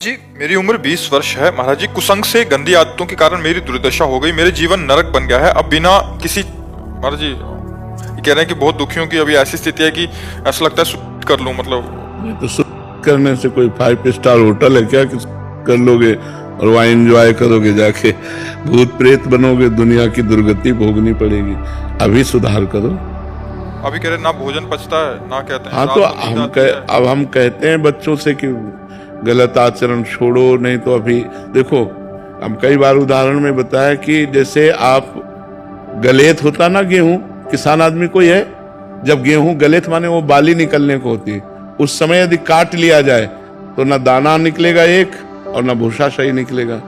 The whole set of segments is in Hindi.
जी, मेरी उम्र 20 वर्ष है। महाराज जी, कुसंग से गंदी आदतों के कारण मेरी दुर्दशा हो गई। मेरे जीवन नरक बन गया है। अब बिना किसी महाराज जी ये कह रहे हैं कि बहुत दुखियों की अभी ऐसी स्थिति है कि ऐसा लगता है सुसाइड कर लूं। मतलब ये तो सुसाइड करने से कोई 5 स्टार होटल है क्या कि कर लोगे और वहाँ एंजॉय करोगे जाके? भूत प्रेत बनोगे, दुनिया की दुर्गति भोगनी पड़ेगी। अभी सुधार करो। अभी कह रहे ना भोजन पचता है ना कहते हैं। हाँ तो अब हम कहते हैं बच्चों से कि गलत आचरण छोड़ो, नहीं तो अभी देखो हम कई बार उदाहरण में बताया कि जैसे आप गलेत होता ना गेहूं, किसान आदमी कोई है, जब गेहूं गलेत माने वो बाली निकलने को होती है, उस समय यदि काट लिया जाए तो ना दाना निकलेगा एक और ना भूसा सही निकलेगा।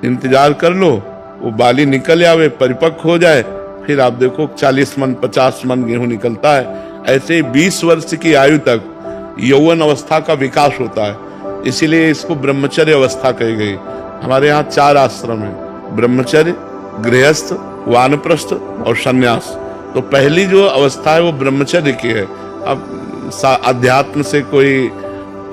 इंतजार कर लो, वो बाली निकल आवे, परिपक्व हो जाए, फिर आप देखो 40 मन 50 मन गेहूं निकलता है। ऐसे 20 वर्ष की आयु तक यौवन अवस्था का विकास होता है, इसीलिए इसको ब्रह्मचर्य अवस्था कही गई। हमारे यहाँ 4 आश्रम है, ब्रह्मचर्य, गृहस्थ, वानप्रस्थ और सन्यास। तो पहली जो अवस्था है वो ब्रह्मचर्य की है। अब अध्यात्म से कोई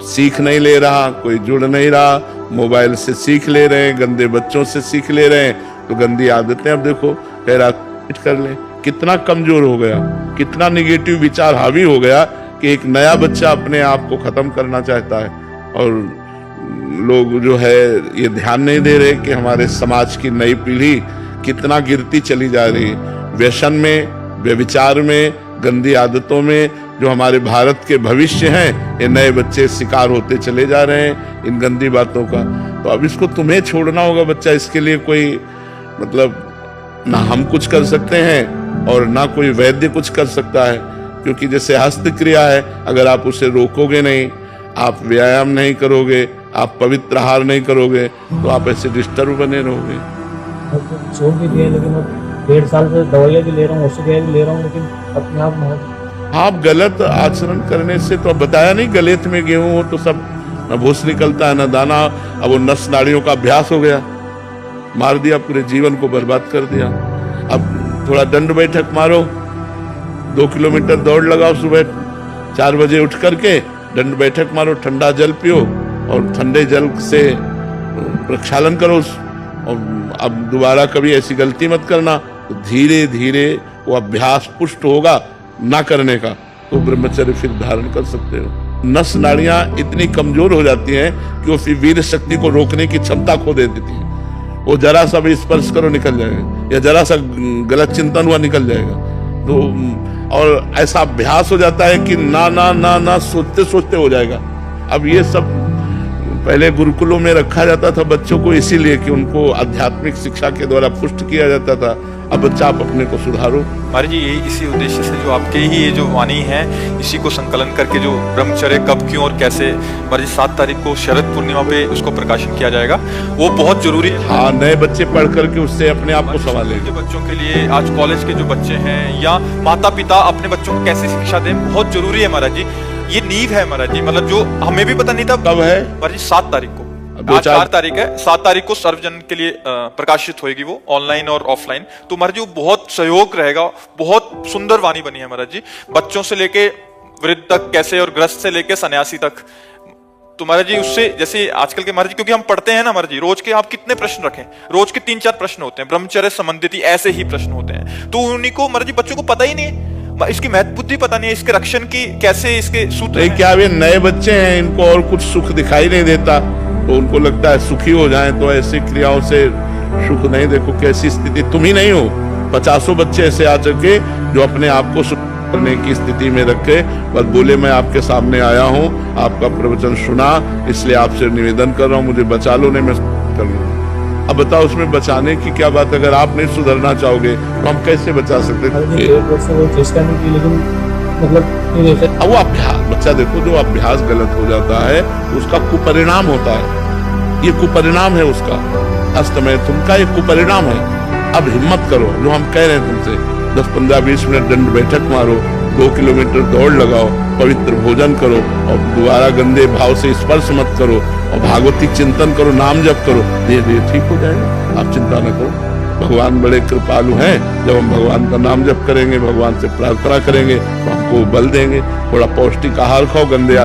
सीख नहीं ले रहा, कोई जुड़ नहीं रहा, मोबाइल से सीख ले रहे हैं, गंदे बच्चों से सीख ले रहे हैं, तो गंदी आदतें अब देखो कर ले, कितना कमजोर हो गया, कितना निगेटिव विचार हावी हो गया कि एक नया बच्चा अपने आप को खत्म करना चाहता है। और लोग जो है ये ध्यान नहीं दे रहे कि हमारे समाज की नई पीढ़ी कितना गिरती चली जा रही है। व्यसन में, व्यभिचार में, गंदी आदतों में जो हमारे भारत के भविष्य हैं, ये नए बच्चे शिकार होते चले जा रहे हैं इन गंदी बातों का। तो अब इसको तुम्हें छोड़ना होगा बच्चा, इसके लिए कोई मतलब ना हम कुछ कर सकते हैं और ना कोई वैद्य कुछ कर सकता है, क्योंकि जैसे हस्त क्रिया है, अगर आप उसे रोकोगे नहीं, आप व्यायाम नहीं करोगे, आप पवित्र आहार नहीं करोगे, तो आप ऐसे डिस्टर्ब बने रहोगे। छोड़ भी दिया, लेकिन 1.5 साल से दवाइयाँ भी ले रहा हूँ, औषधियाँ भी ले रहा हूँ, लेकिन अपने आप आप गलत आचरण करने से तो बताया नहीं, गलेत में गेहूं हो तो सब न भूस निकलता है न दाना। अब वो नस नाड़ियों का अभ्यास हो गया, मार दिया, पूरे जीवन को बर्बाद कर दिया। अब थोड़ा दंड बैठक मारो, 2 किलोमीटर दौड़ लगाओ, सुबह 4 बजे उठ करके दंड बैठक मारो, ठंडा जल पियो और ठंडे जल से प्रक्षालन करो। और अब दोबारा कभी ऐसी गलती मत करना। तो धीरे धीरे वो अभ्यास पुष्ट होगा ना करने का, तो ब्रह्मचर्य फिर धारण कर सकते हो। नस नाड़ियां इतनी कमजोर हो जाती हैं कि वो फिर वीर शक्ति को रोकने की क्षमता खो दे देती है। वो जरा सा भी स्पर्श करो निकल जाएगा, या जरा सा गलत चिंतन हुआ निकल जाएगा। तो और ऐसा अभ्यास हो जाता है कि ना ना ना ना सोचते सोचते हो जाएगा। अब ये सब पहले गुरुकुलों में रखा जाता था बच्चों को, इसीलिए कि उनको आध्यात्मिक शिक्षा के द्वारा पुष्ट किया जाता था। अब बच्चा आप अपने को सुधारो। महाराज जी, यही इसी उद्देश्य से जो आपके ही ये जो वाणी है, इसी को संकलन करके जो ब्रह्मचर्य कब, क्यों और कैसे, महाराज जी 7 तारीख को शरद पूर्णिमा पे उसको प्रकाशन किया जाएगा। वो बहुत जरूरी है। हाँ, नए बच्चे पढ़ करके उससे अपने आप को संभालेंगे। बच्चों के लिए, आज कॉलेज के जो बच्चे हैं या माता पिता अपने बच्चों को कैसे शिक्षा दें, बहुत जरूरी है महाराज जी। ये नींव है महाराज जी, मतलब जो हमें भी पता नहीं था। कब है महाराज जी? 7 तारीख को। आज 4 तारीख है, 7 तारीख को सर्वजन के लिए प्रकाशित होगी वो, ऑनलाइन और ऑफलाइन। तो महाराज जी वो बहुत सहयोग रहेगा। बहुत सुंदर वाणी बनी है महाराज जी, बच्चों से लेके वृद्ध तक कैसे, और ग्रस्त से लेके सन्यासी तक। तो महाराज जी उससे जैसे आजकल के महाराज जी, क्योंकि हम पढ़ते हैं ना महाराज जी, रोज के आप कितने प्रश्न रखें, रोज के 3-4 प्रश्न होते हैं ब्रह्मचर्य संबंधित ही, ऐसे ही प्रश्न होते हैं। तो उन्हीं को महाराज जी बच्चों को पता ही नहीं है, इसकी महत्व बुद्धि पता नहीं है, इसके रक्षण की कैसे इसके सूत्र नहीं। क्या वे नए बच्चे हैं, इनको और कुछ सुख दिखाई नहीं देता, तो उनको लगता है सुखी हो जाएं, तो ऐसी क्रियाओं से सुख नहीं। देखो कैसी स्थिति, तुम ही नहीं हो, 50 बच्चे ऐसे आ चुके जो अपने आप को सुख करने की स्थिति में रखे, बस बोले मैं आपके सामने आया हूँ, आपका प्रवचन सुना, इसलिए आपसे निवेदन कर रहा हूँ, मुझे बचा लो, नहीं मैं कर लूँ। अब बताओ उसमें बचाने की क्या बात? अगर आप नहीं सुधरना चाहोगे तो हम कैसे बचा सकते? अब वो अभ्यास, बच्चा देखो जो अभ्यास गलत हो जाता है उसका कुपरिणाम होता है, ये कुपरिणाम है उसका, हस्तमैथुन का एक कुपरिणाम है। अब हिम्मत करो, जो हम कह रहे हैं तुमसे, 10, 15, 20 मिनट दंड बैठक मारो, 2 किलोमीटर दौड़ लगाओ, पवित्र भोजन करो और दोबारा गंदे भाव से स्पर्श मत करो, और भागवती चिंतन करो, नाम जप करो, धीरे धीरे ठीक हो जाएगा। आप चिंता न करो, भगवान बड़े कृपालु हैं। जब हम भगवान का नाम जप करेंगे, भगवान से प्रार्थना करेंगे, तो हमको बल देंगे। थोड़ा पौष्टिक आहार खाओ, गंदे